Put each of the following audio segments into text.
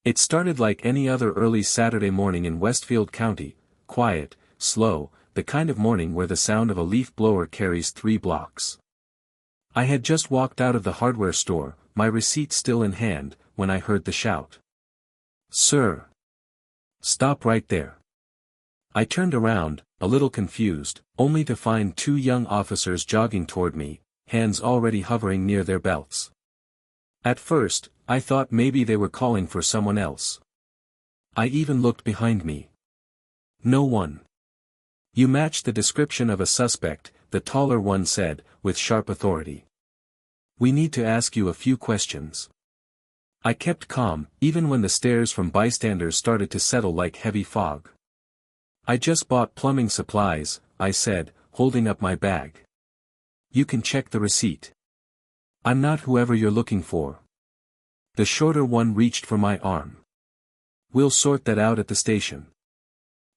It started like any other early Saturday morning in Westfield County, quiet, slow, the kind of morning where the sound of a leaf blower carries 3 blocks. I had just walked out of the hardware store, my receipt still in hand, when I heard the shout. "Sir! Stop right there!" I turned around, a little confused, only to find 2 young officers jogging toward me, hands already hovering near their belts. At first, I thought maybe they were calling for someone else. I even looked behind me. No one. "You match the description of a suspect," the taller one said, with sharp authority. "We need to ask you a few questions." I kept calm, even when the stares from bystanders started to settle like heavy fog. "I just bought plumbing supplies," I said, holding up my bag. "You can check the receipt. I'm not whoever you're looking for." The shorter one reached for my arm. "We'll sort that out at the station."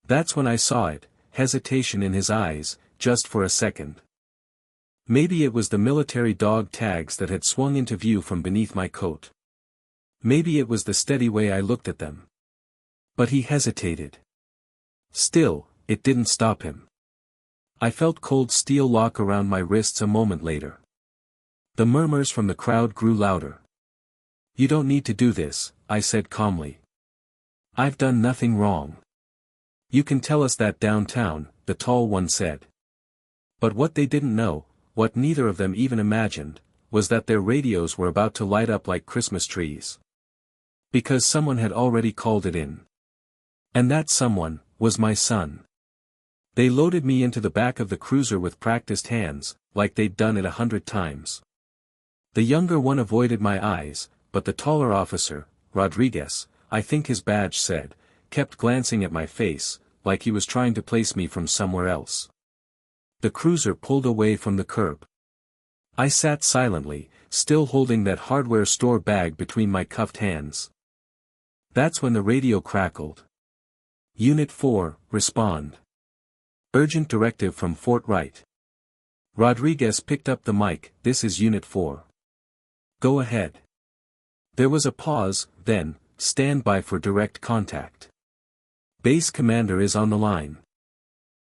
That's when I saw it, hesitation in his eyes, just for a second. Maybe it was the military dog tags that had swung into view from beneath my coat. Maybe it was the steady way I looked at them. But he hesitated. Still, it didn't stop him. I felt cold steel lock around my wrists a moment later. The murmurs from the crowd grew louder. "You don't need to do this," I said calmly. "I've done nothing wrong." "You can tell us that downtown," the tall one said. But what they didn't know, what neither of them even imagined, was that their radios were about to light up like Christmas trees. Because someone had already called it in. And that someone was my son. They loaded me into the back of the cruiser with practiced hands, like they'd done it 100 times. The younger one avoided my eyes, but the taller officer, Rodriguez, I think his badge said, kept glancing at my face, like he was trying to place me from somewhere else. The cruiser pulled away from the curb. I sat silently, still holding that hardware store bag between my cuffed hands. That's when the radio crackled. "Unit 4, respond. Urgent directive from Fort Wright." Rodriguez picked up the mic. "This is Unit 4. Go ahead." There was a pause, then, "Stand by for direct contact. Base commander is on the line."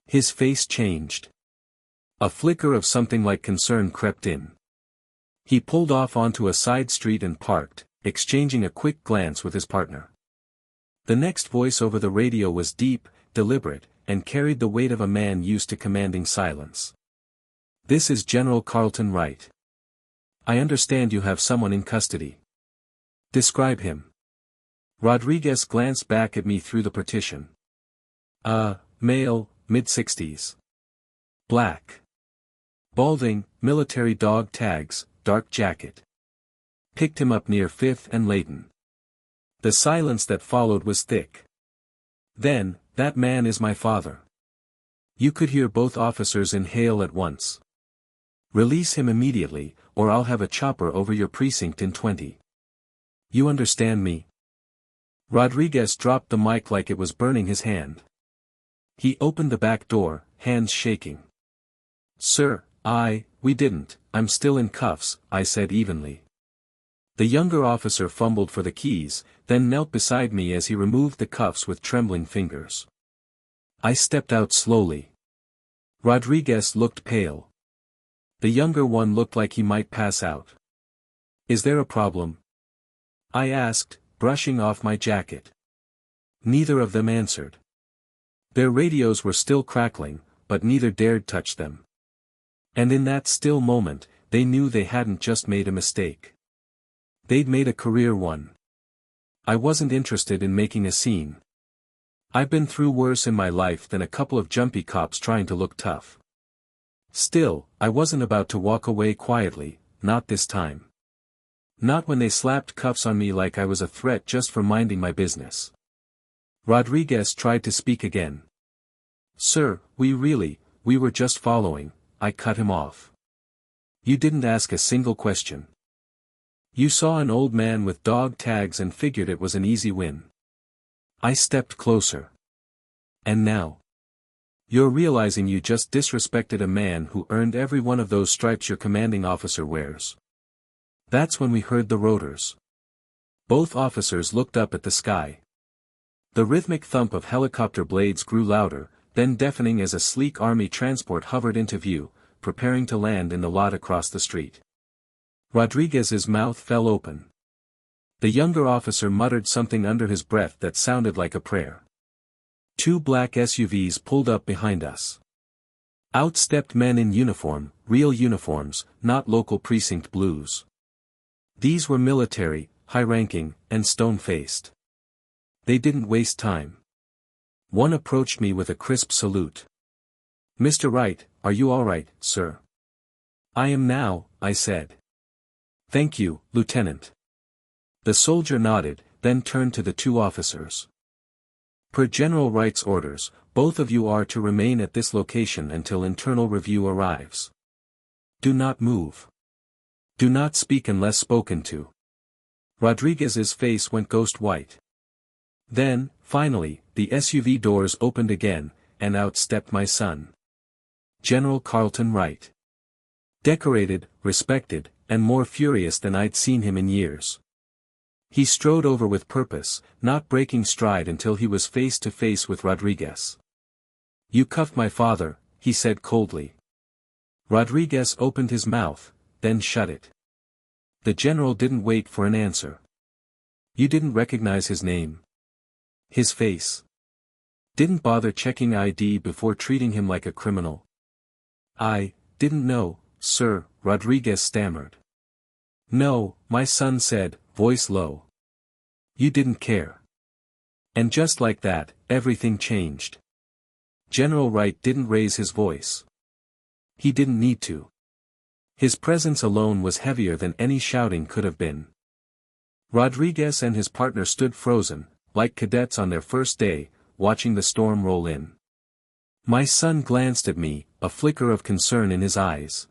His face changed. A flicker of something like concern crept in. He pulled off onto a side street and parked, exchanging a quick glance with his partner. The next voice over the radio was deep, deliberate, and carried the weight of a man used to commanding silence. "This is General Carlton Wright. I understand you have someone in custody. Describe him." Rodriguez glanced back at me through the partition. Male, mid-60s. Black. Balding, military dog tags, dark jacket. Picked him up near 5th and Layton." The silence that followed was thick. Then, "That man is my father." You could hear both officers inhale at once. "Release him immediately, or I'll have a chopper over your precinct in 20. You understand me?" Rodriguez dropped the mic like it was burning his hand. He opened the back door, hands shaking. "Sir, we didn't, I'm still in cuffs," I said evenly. The younger officer fumbled for the keys, then knelt beside me as he removed the cuffs with trembling fingers. I stepped out slowly. Rodriguez looked pale. The younger one looked like he might pass out. "Is there a problem?" I asked, brushing off my jacket. Neither of them answered. Their radios were still crackling, but neither dared touch them. And in that still moment, they knew they hadn't just made a mistake. They'd made a career one. I wasn't interested in making a scene. I've been through worse in my life than a couple of jumpy cops trying to look tough. Still, I wasn't about to walk away quietly, not this time. Not when they slapped cuffs on me like I was a threat just for minding my business. Rodriguez tried to speak again. "Sir, we were just following," I cut him off. "You didn't ask a single question. You saw an old man with dog tags and figured it was an easy win." I stepped closer. "And now? You're realizing you just disrespected a man who earned every one of those stripes your commanding officer wears." That's when we heard the rotors. Both officers looked up at the sky. The rhythmic thump of helicopter blades grew louder, then deafening as a sleek army transport hovered into view, preparing to land in the lot across the street. Rodriguez's mouth fell open. The younger officer muttered something under his breath that sounded like a prayer. Two black SUVs pulled up behind us. Out stepped men in uniform, real uniforms, not local precinct blues. These were military, high-ranking, and stone-faced. They didn't waste time. One approached me with a crisp salute. "Mr. Wright, are you all right, sir?" "I am now," I said. "Thank you, Lieutenant." The soldier nodded, then turned to the two officers. "Per General Wright's orders, both of you are to remain at this location until internal review arrives. Do not move. Do not speak unless spoken to." Rodriguez's face went ghost white. Then, finally, the SUV doors opened again, and out stepped my son. General Carlton Wright. Decorated, respected, and more furious than I'd seen him in years. He strode over with purpose, not breaking stride until he was face to face with Rodriguez. "You cuffed my father," he said coldly. Rodriguez opened his mouth, then shut it. The general didn't wait for an answer. "You didn't recognize his name? His face? Didn't bother checking ID before treating him like a criminal?" "I didn't know, sir," Rodriguez stammered. "No," my son said, voice low. "You didn't care." And just like that, everything changed. General Wright didn't raise his voice. He didn't need to. His presence alone was heavier than any shouting could have been. Rodriguez and his partner stood frozen, like cadets on their first day, watching the storm roll in. My son glanced at me, a flicker of concern in his eyes.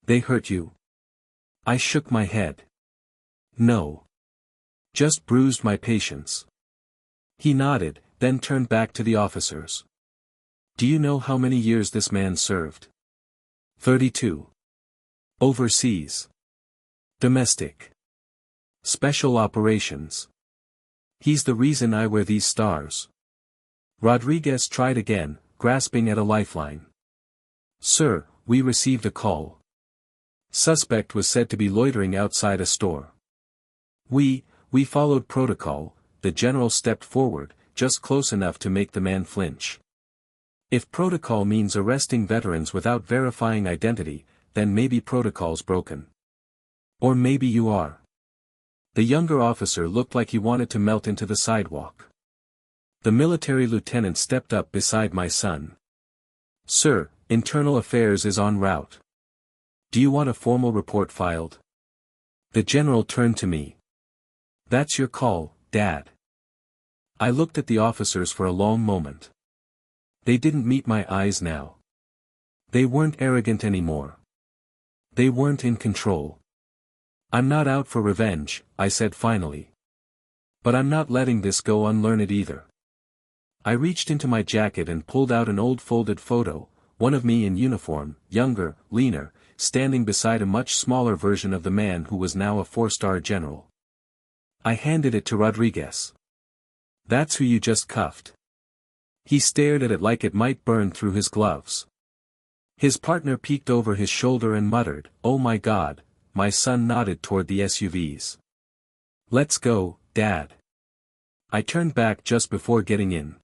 "They hurt you?" I shook my head. "No. Just bruised my patience." He nodded, then turned back to the officers. "Do you know how many years this man served?" 32. Overseas. Domestic. Special operations. He's the reason I wear these stars. Rodriguez tried again, grasping at a lifeline. "Sir, we received a call. Suspect was said to be loitering outside a store. We followed protocol." The general stepped forward, just close enough to make the man flinch. If protocol means arresting veterans without verifying identity, then maybe protocol's broken. Or maybe you are. The younger officer looked like he wanted to melt into the sidewalk. The military lieutenant stepped up beside my son. "Sir, Internal Affairs is en route. Do you want a formal report filed?" The general turned to me. "That's your call, Dad." I looked at the officers for a long moment. They didn't meet my eyes now. They weren't arrogant anymore. They weren't in control. "I'm not out for revenge," I said finally. "But I'm not letting this go unlearned either." I reached into my jacket and pulled out an old folded photo, one of me in uniform, younger, leaner, standing beside a much smaller version of the man who was now a 4-star general. I handed it to Rodriguez. "That's who you just cuffed." He stared at it like it might burn through his gloves. His partner peeked over his shoulder and muttered, "Oh my God." My son nodded toward the SUVs. "Let's go, Dad." I turned back just before getting in.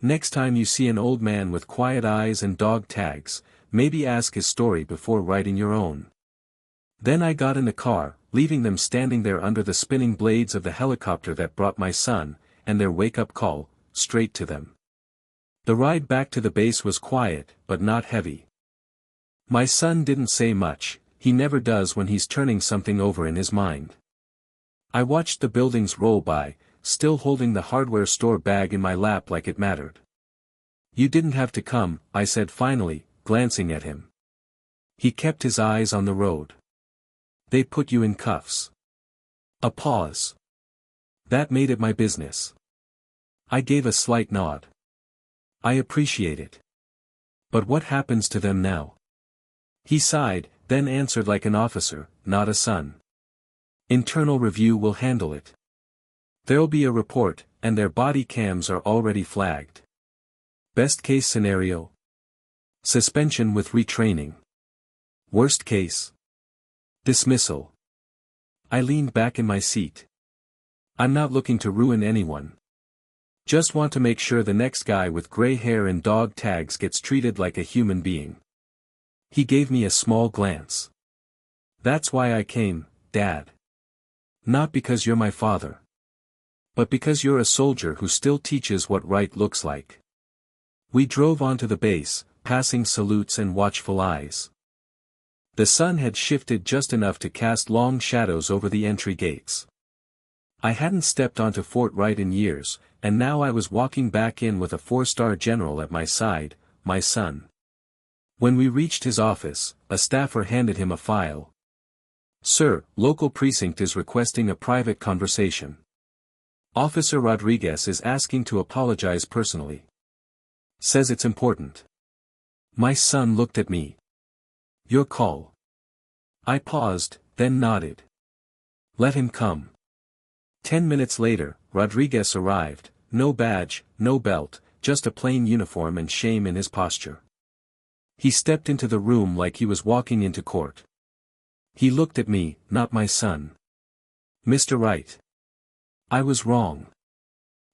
"Next time you see an old man with quiet eyes and dog tags, maybe ask his story before writing your own." Then I got in the car, leaving them standing there under the spinning blades of the helicopter that brought my son, and their wake-up call, straight to them. The ride back to the base was quiet, but not heavy. My son didn't say much. He never does when he's turning something over in his mind. I watched the buildings roll by, still holding the hardware store bag in my lap like it mattered. "You didn't have to come," I said finally, glancing at him. He kept his eyes on the road. "They put you in cuffs." A pause. "That made it my business." I gave a slight nod. "I appreciate it. But what happens to them now?" He sighed, then answered like an officer, not a son. Internal review will handle it. There'll be a report, and their body cams are already flagged. Best case scenario: suspension with retraining. Worst case: dismissal. I leaned back in my seat. I'm not looking to ruin anyone. Just want to make sure the next guy with gray hair and dog tags gets treated like a human being. He gave me a small glance. That's why I came, Dad. Not because you're my father. But because you're a soldier who still teaches what right looks like. We drove onto the base, passing salutes and watchful eyes. The sun had shifted just enough to cast long shadows over the entry gates. I hadn't stepped onto Fort Wright in years, and now I was walking back in with a 4-star general at my side, my son. When we reached his office, a staffer handed him a file. "Sir, local precinct is requesting a private conversation. Officer Rodriguez is asking to apologize personally. Says it's important." My son looked at me. "Your call." I paused, then nodded. "Let him come." 10 minutes later, Rodriguez arrived, no badge, no belt, just a plain uniform and shame in his posture. He stepped into the room like he was walking into court. He looked at me, not my son. "Mr. Wright. I was wrong.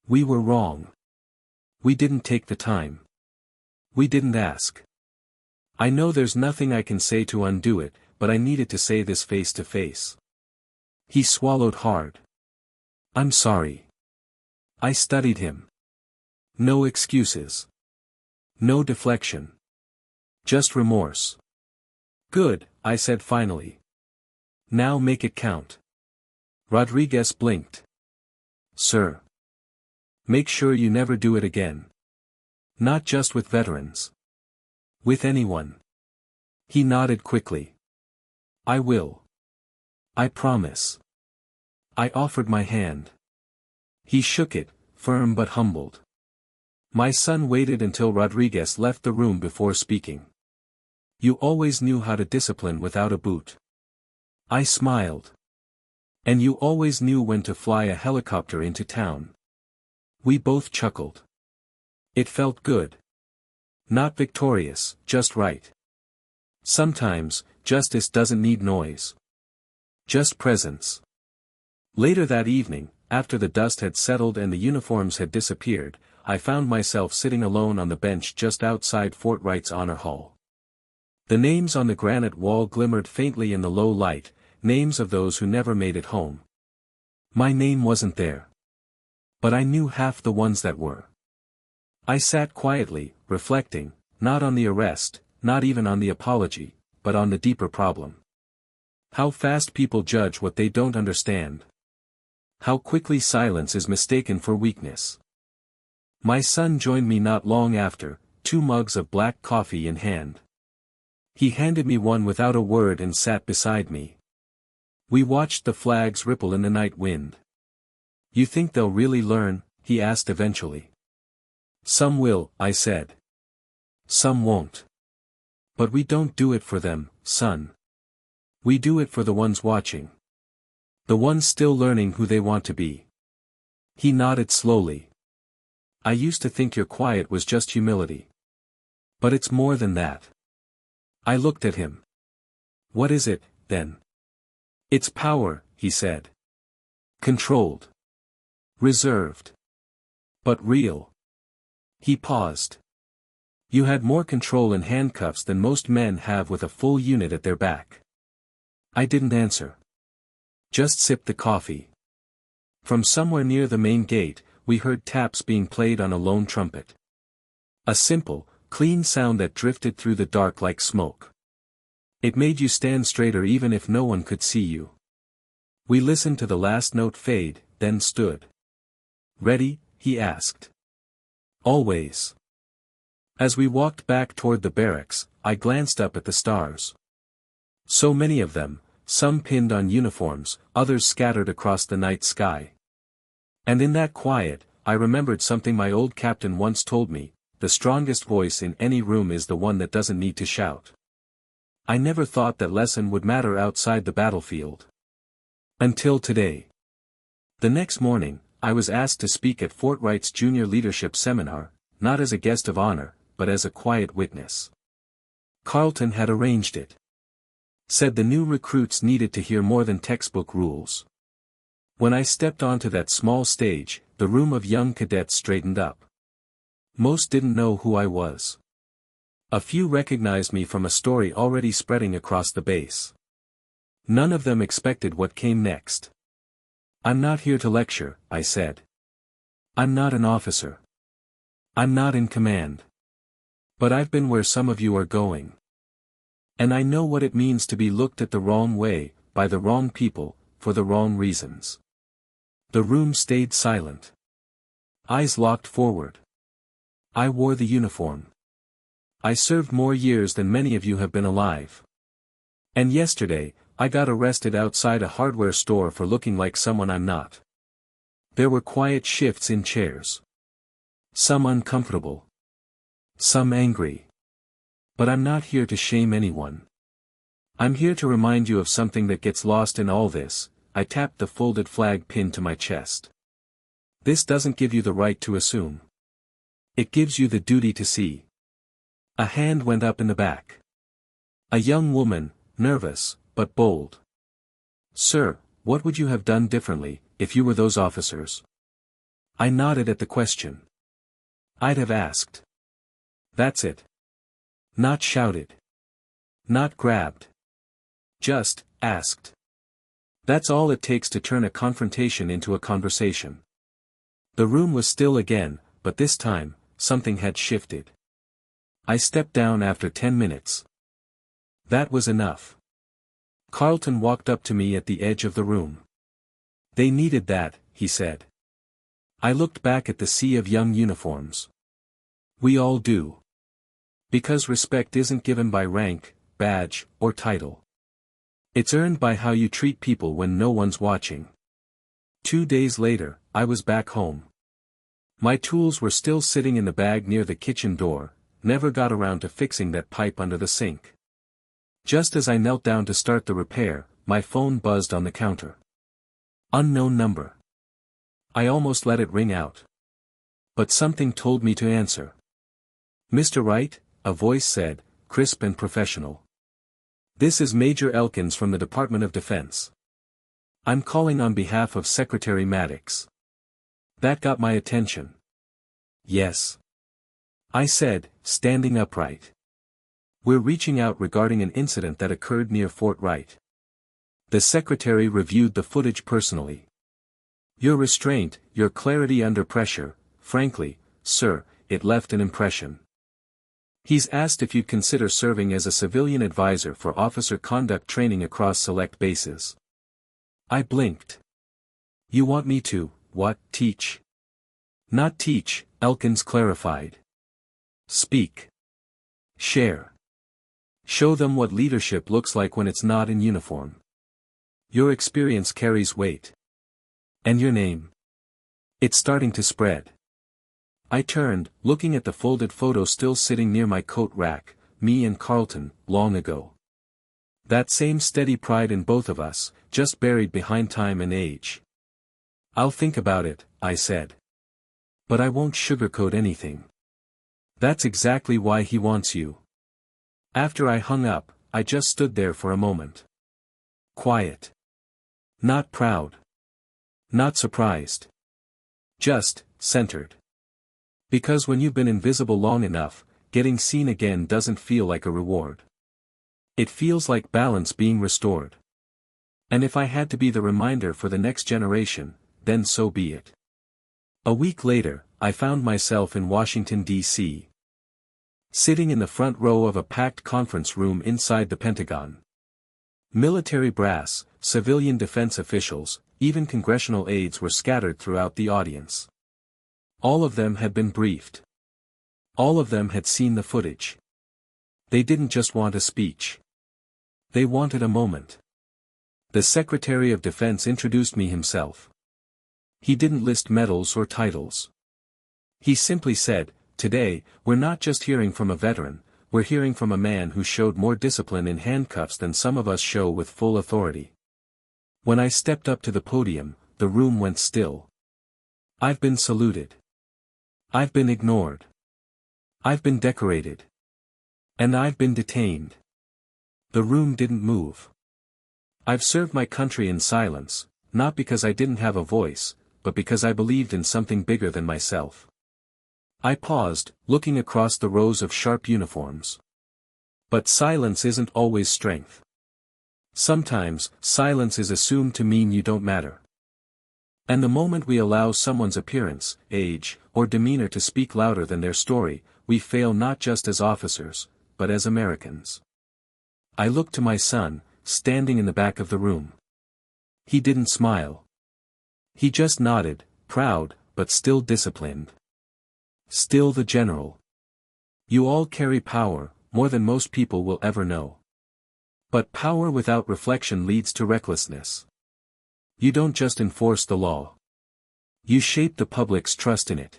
We were wrong. We didn't take the time. We didn't ask. I know there's nothing I can say to undo it, but I needed to say this face to face." He swallowed hard. "I'm sorry." I studied him. No excuses. No deflection. Just remorse. "Good," I said finally. "Now make it count." Rodriguez blinked. "Sir. Make sure you never do it again. Not just with veterans. With anyone." He nodded quickly. "I will. I promise." I offered my hand. He shook it, firm but humbled. My son waited until Rodriguez left the room before speaking. "You always knew how to discipline without a boot." I smiled. "And you always knew when to fly a helicopter into town." We both chuckled. It felt good. Not victorious, just right. Sometimes, justice doesn't need noise. Just presence. Later that evening, after the dust had settled and the uniforms had disappeared, I found myself sitting alone on the bench just outside Fort Wright's Honor Hall. The names on the granite wall glimmered faintly in the low light, names of those who never made it home. My name wasn't there. But I knew half the ones that were. I sat quietly, reflecting, not on the arrest, not even on the apology, but on the deeper problem. How fast people judge what they don't understand. How quickly silence is mistaken for weakness. My son joined me not long after, 2 mugs of black coffee in hand. He handed me one without a word and sat beside me. We watched the flags ripple in the night wind. "You think they'll really learn?" he asked eventually. "Some will," I said. "Some won't. But we don't do it for them, son. We do it for the ones watching. The ones still learning who they want to be." He nodded slowly. "I used to think your quiet was just humility. But it's more than that." I looked at him. "What is it, then?" "It's power," he said. "Controlled. Reserved. But real." He paused. "You had more control in handcuffs than most men have with a full unit at their back." I didn't answer. Just sipped the coffee. From somewhere near the main gate, we heard taps being played on a lone trumpet. A simple, clean sound that drifted through the dark like smoke. It made you stand straighter even if no one could see you. We listened to the last note fade, then stood. "Ready?" he asked. "Always." As we walked back toward the barracks, I glanced up at the stars. So many of them, some pinned on uniforms, others scattered across the night sky. And in that quiet, I remembered something my old captain once told me: the strongest voice in any room is the one that doesn't need to shout. I never thought that lesson would matter outside the battlefield. Until today. The next morning, I was asked to speak at Fort Wright's Junior Leadership Seminar, not as a guest of honor, but as a quiet witness. Carlton had arranged it. Said the new recruits needed to hear more than textbook rules. When I stepped onto that small stage, the room of young cadets straightened up. Most didn't know who I was. A few recognized me from a story already spreading across the base. None of them expected what came next. "I'm not here to lecture," I said. "I'm not an officer. I'm not in command. But I've been where some of you are going. And I know what it means to be looked at the wrong way, by the wrong people, for the wrong reasons." The room stayed silent. Eyes locked forward. I wore the uniform. I served more years than many of you have been alive. And yesterday, I got arrested outside a hardware store for looking like someone I'm not. There were quiet shifts in chairs. Some uncomfortable. Some angry. But I'm not here to shame anyone. I'm here to remind you of something that gets lost in all this. I tapped the folded flag pinned to my chest. This doesn't give you the right to assume. It gives you the duty to see. A hand went up in the back. A young woman, nervous, but bold. "Sir, what would you have done differently, if you were those officers?" I nodded at the question. I'd have asked. That's it. Not shouted. Not grabbed. Just, asked. That's all it takes to turn a confrontation into a conversation. The room was still again, but this time, something had shifted. I stepped down after 10 minutes. That was enough. Carlton walked up to me at the edge of the room. "They needed that," he said. I looked back at the sea of young uniforms. We all do. Because respect isn't given by rank, badge, or title. It's earned by how you treat people when no one's watching. 2 days later, I was back home. My tools were still sitting in the bag near the kitchen door, never got around to fixing that pipe under the sink. Just as I knelt down to start the repair, my phone buzzed on the counter. Unknown number. I almost let it ring out. But something told me to answer. "Mr. Wright," a voice said, crisp and professional. "This is Major Elkins from the Department of Defense. I'm calling on behalf of Secretary Maddox." That got my attention. "Yes," I said, standing upright. "We're reaching out regarding an incident that occurred near Fort Wright." The secretary reviewed the footage personally. "Your restraint, your clarity under pressure, frankly, sir, it left an impression." He's asked if you'd consider serving as a civilian advisor for officer conduct training across select bases. I blinked. "You want me to, what, teach?" "Not teach," Elkins clarified. "Speak. Share. Show them what leadership looks like when it's not in uniform. Your experience carries weight. And your name. It's starting to spread." I turned, looking at the folded photo still sitting near my coat rack, me and Carlton, long ago. That same steady pride in both of us, just buried behind time and age. "I'll think about it," I said. "But I won't sugarcoat anything. That's exactly why he wants you." After I hung up, I just stood there for a moment. Quiet. Not proud. Not surprised. Just, centered. Because when you've been invisible long enough, getting seen again doesn't feel like a reward. It feels like balance being restored. And if I had to be the reminder for the next generation, then so be it. A week later, I found myself in Washington, D.C. Sitting in the front row of a packed conference room inside the Pentagon. Military brass, civilian defense officials, even congressional aides were scattered throughout the audience. All of them had been briefed. All of them had seen the footage. They didn't just want a speech. They wanted a moment. The Secretary of Defense introduced me himself. He didn't list medals or titles. He simply said, "Today, we're not just hearing from a veteran, we're hearing from a man who showed more discipline in handcuffs than some of us show with full authority." When I stepped up to the podium, the room went still. I've been saluted. I've been ignored. I've been decorated. And I've been detained. The room didn't move. I've served my country in silence, not because I didn't have a voice, but because I believed in something bigger than myself. I paused, looking across the rows of sharp uniforms. But silence isn't always strength. Sometimes, silence is assumed to mean you don't matter. And the moment we allow someone's appearance, age, or demeanor to speak louder than their story, we fail not just as officers, but as Americans. I looked to my son, standing in the back of the room. He didn't smile. He just nodded, proud, but still disciplined. Still the general. You all carry power, more than most people will ever know. But power without reflection leads to recklessness. You don't just enforce the law. You shape the public's trust in it.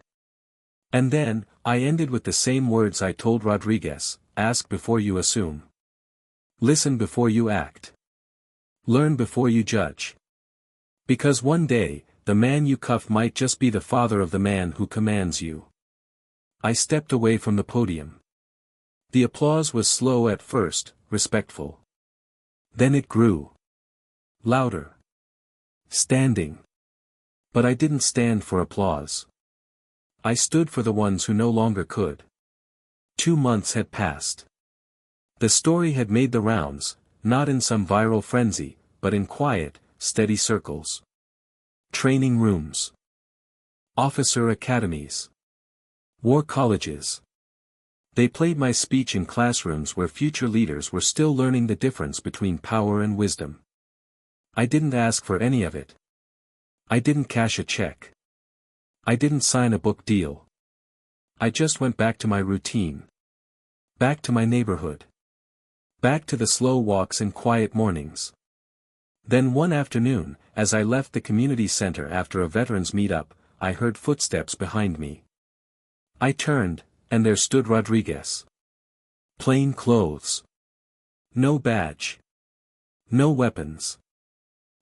And then, I ended with the same words I told Rodriguez: ask before you assume. Listen before you act. Learn before you judge. Because one day, the man you cuff might just be the father of the man who commands you. I stepped away from the podium. The applause was slow at first, respectful. Then it grew. Louder. Standing. But I didn't stand for applause. I stood for the ones who no longer could. 2 months had passed. The story had made the rounds, not in some viral frenzy, but in quiet, steady circles. Training rooms. Officer academies. War colleges. They played my speech in classrooms where future leaders were still learning the difference between power and wisdom. I didn't ask for any of it. I didn't cash a check. I didn't sign a book deal. I just went back to my routine. Back to my neighborhood. Back to the slow walks and quiet mornings. Then one afternoon, as I left the community center after a veterans meetup, I heard footsteps behind me. I turned, and there stood Rodriguez. Plain clothes. No badge. No weapons.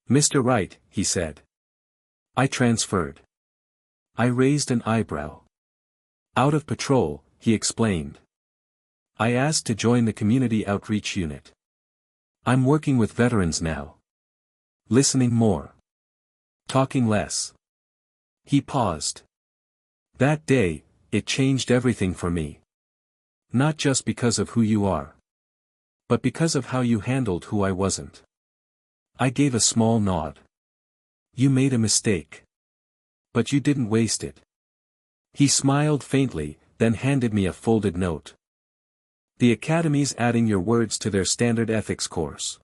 "Mr. Wright," he said. I transferred. I raised an eyebrow. Out of patrol, he explained. I asked to join the community outreach unit. I'm working with veterans now. Listening more. Talking less. He paused. That day, it changed everything for me. Not just because of who you are. But because of how you handled who I wasn't. I gave a small nod. You made a mistake. But you didn't waste it. He smiled faintly, then handed me a folded note. The Academy's adding your words to their standard ethics course.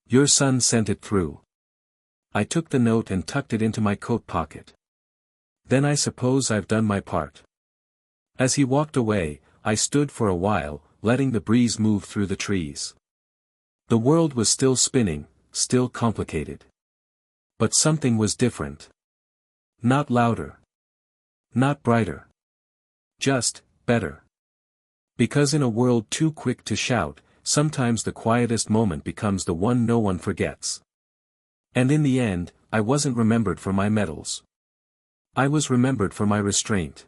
Your son sent it through. I took the note and tucked it into my coat pocket. Then I suppose I've done my part. As he walked away, I stood for a while, letting the breeze move through the trees. The world was still spinning, still complicated. But something was different. Not louder. Not brighter. Just, better. Because in a world too quick to shout, sometimes the quietest moment becomes the one no one forgets. And in the end, I wasn't remembered for my medals. I was remembered for my restraint.